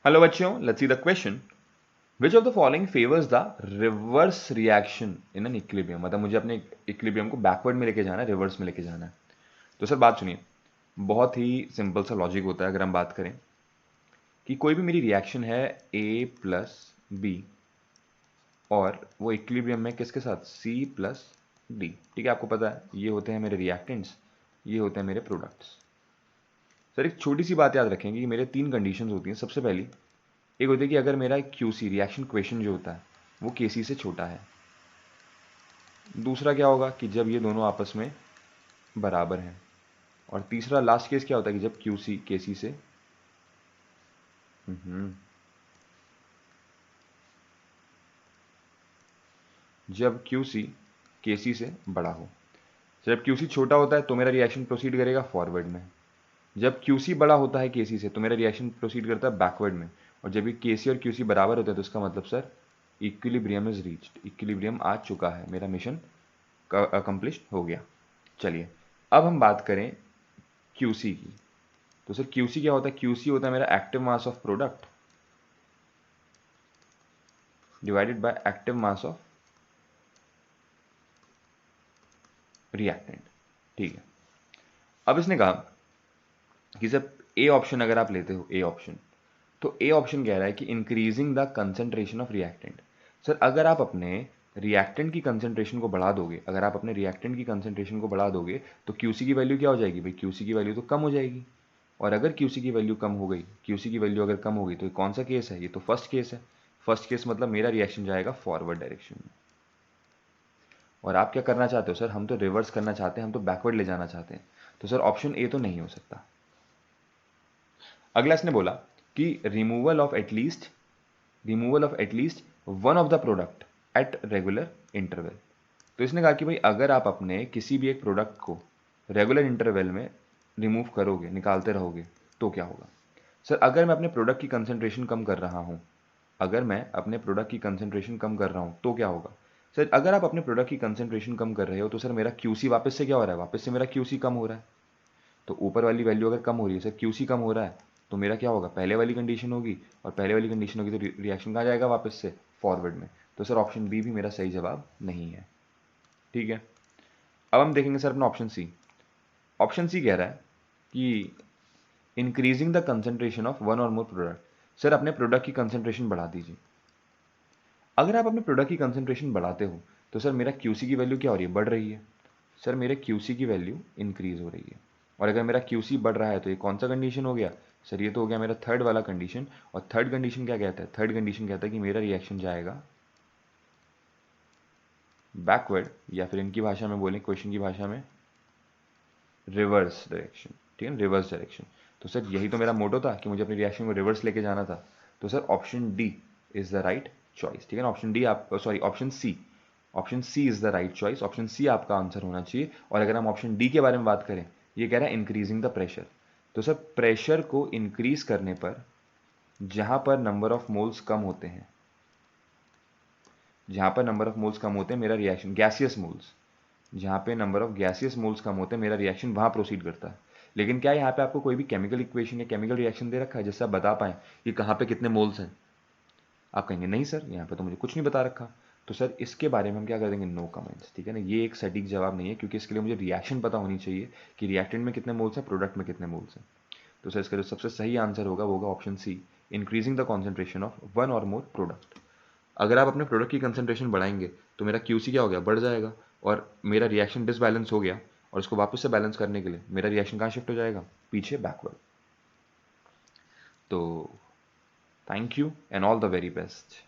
Hello बच्चों, let's see the question. Which of the following favours the reverse reaction in an equilibrium. मतलब मुझे अपने equilibrium को backward में लेके जाना है, रिवर्स में लेके जाना है। तो सर बात सुनिए, बहुत ही सिंपल सा लॉजिक होता है। अगर हम बात करें कि कोई भी मेरी रिएक्शन है ए प्लस बी और वो इक्विलिब्रियम में किसके साथ, सी प्लस डी। ठीक है, आपको पता है ये होते हैं मेरे रिएक्टेंट्स, ये होते हैं मेरे प्रोडक्ट्स। सर एक छोटी सी बात याद रखेंगे कि मेरे तीन कंडीशंस होती हैं। सबसे पहली एक होती है कि अगर मेरा क्यूसी रिएक्शन क्वेश्चन जो होता है वो केसी से छोटा है। दूसरा क्या होगा कि जब ये दोनों आपस में बराबर हैं। और तीसरा लास्ट केस क्या होता है कि जब क्यूसी केसी से जब क्यूसी केसी से बड़ा हो। जब क्यूसी छोटा होता है तो मेरा रिएक्शन प्रोसीड करेगा फॉरवर्ड में। जब क्यूसी बड़ा होता है केसी से तो मेरा रिएक्शन प्रोसीड करता है बैकवर्ड में। और जब ये केसी और क्यूसी बराबर होता है तो इसका मतलब sir equilibrium is reached, equilibrium आ चुका है, मेरा मिशन अकम्प्लिश हो गया। चलिए अब हम बात करें क्यूसी की। तो सर क्यूसी क्या होता है, क्यूसी होता है मेरा active mass of product divided by active mass of reactant. ठीक है, अब इसने कहा कि सर ए ऑप्शन अगर आप लेते हो, ए ऑप्शन, तो ए ऑप्शन कह रहा है कि increasing the concentration of reactant. Sir अगर आप अपने रिएक्टेंट की कंसेंट्रेशन को बढ़ा दोगे, अगर आप अपने रिएक्टेंट की कंसेंट्रेशन को बढ़ा दोगे तो क्यूसी की वैल्यू क्या हो जाएगी भाई, क्यूसी की वैल्यू तो कम हो जाएगी। और अगर क्यूसी की वैल्यू कम हो गई, क्यूसी की वैल्यू अगर कम हो गई तो ये कौन सा केस है, ये तो फर्स्ट केस है। फर्स्ट केस मतलब मेरा रिएक्शन जाएगा फॉरवर्ड डायरेक्शन में। और आप क्या करना चाहते हो सर, हम तो रिवर्स करना चाहते हैं, हम तो बैकवर्ड ले जाना चाहते हैं। तो सर ऑप्शन ए तो नहीं हो सकता। अगला इसने बोला कि removal of at least one of the product at regular interval. तो इसने कहा कि भाई अगर आप अपने किसी भी एक प्रोडक्ट को रेगुलर इंटरवल में रिमूव करोगे, निकालते रहोगे, तो क्या होगा। सर अगर मैं अपने प्रोडक्ट की कंसेंट्रेशन कम कर रहा हूँ, अगर मैं अपने प्रोडक्ट की कंसेंट्रेशन कम कर रहा हूँ तो क्या होगा। सर अगर आप अपने प्रोडक्ट की कंसेंट्रेशन कम कर रहे हो तो सर मेरा क्यूसी वापस से क्या हो रहा है, वापस से मेरा क्यूसी कम हो रहा है। तो ऊपर वाली वैल्यू अगर कम हो रही है, सर क्यूसी कम हो रहा है, तो मेरा क्या होगा, पहले वाली कंडीशन होगी। और पहले वाली कंडीशन होगी तो रिएक्शन कहाँ जाएगा, वापस से फॉरवर्ड में। तो सर ऑप्शन बी भी मेरा सही जवाब नहीं है। ठीक है, अब हम देखेंगे सर अपना ऑप्शन सी। ऑप्शन सी कह रहा है कि increasing the concentration of one और मोर प्रोडक्ट। सर अपने प्रोडक्ट की कंसेंट्रेशन बढ़ा दीजिए। अगर आप अपने प्रोडक्ट की कंसेंट्रेशन बढ़ाते हो तो सर मेरा क्यूसी की वैल्यू क्या हो रही है, बढ़ रही है। सर मेरे क्यूसी की वैल्यू इंक्रीज हो रही है। और अगर मेरा क्यूसी बढ़ रहा है तो ये कौन सा कंडीशन हो गया, सर ये तो हो गया मेरा थर्ड वाला कंडीशन। और थर्ड कंडीशन क्या कहता है, थर्ड कंडीशन कहता है कि मेरा रिएक्शन जाएगा बैकवर्ड, या फिर इनकी भाषा में बोलें, क्वेश्चन की भाषा में, रिवर्स डायरेक्शन। ठीक है, रिवर्स डायरेक्शन। तो सर यही तो मेरा मोटो था कि मुझे अपनी रिएक्शन को रिवर्स लेके जाना था। तो sir option D is the right choice. ठीक है ना, ऑप्शन डी आप, sorry option C is the right choice. Option C आपका आंसर होना चाहिए। और अगर हम ऑप्शन डी के बारे में बात करें, ये कह रहा है इंक्रीजिंग द प्रेशर। तो सर प्रेशर को इंक्रीज करने पर जहां पर नंबर ऑफ मोल्स कम होते हैं, जहां पर नंबर ऑफ मोल्स कम होते हैं मेरा रिएक्शन, गैसियस मोल्स, जहाँ पे नंबर ऑफ गैसियस मोल्स कम होते हैं मेरा रिएक्शन वहाँ प्रोसीड करता है। लेकिन क्या यहाँ पे आपको कोई भी केमिकल इक्वेशन या केमिकल रिएक्शन दे रखा है जिससे आप बता पाएँ कि कहाँ पे कितने मोल्स हैं। आप कहेंगे नहीं सर, यहाँ पे तो मुझे कुछ नहीं बता रखा। तो सर इसके बारे में हम क्या कर देंगे, नो कमेंट्स। ठीक है ना, ये एक सटीक जवाब नहीं है, क्योंकि इसके लिए मुझे रिएक्शन पता होनी चाहिए कि रिएक्टेंट में कितने मोल्स हैं, प्रोडक्ट में कितने मोल्स हैं। तो सर इसका जो सबसे सही आंसर होगा वो होगा option C, increasing the concentration of one और मोर प्रोडक्ट। अगर आप अपने प्रोडक्ट की कंसेंट्रेशन बढ़ाएंगे तो मेरा क्यूसी क्या हो गया, बढ़ जाएगा। और मेरा रिएक्शन डिसबैलेंस हो गया, और इसको वापस से बैलेंस करने के लिए मेरा रिएक्शन कहाँ शिफ्ट हो जाएगा, पीछे, बैकवर्ड। तो thank you and all the very best.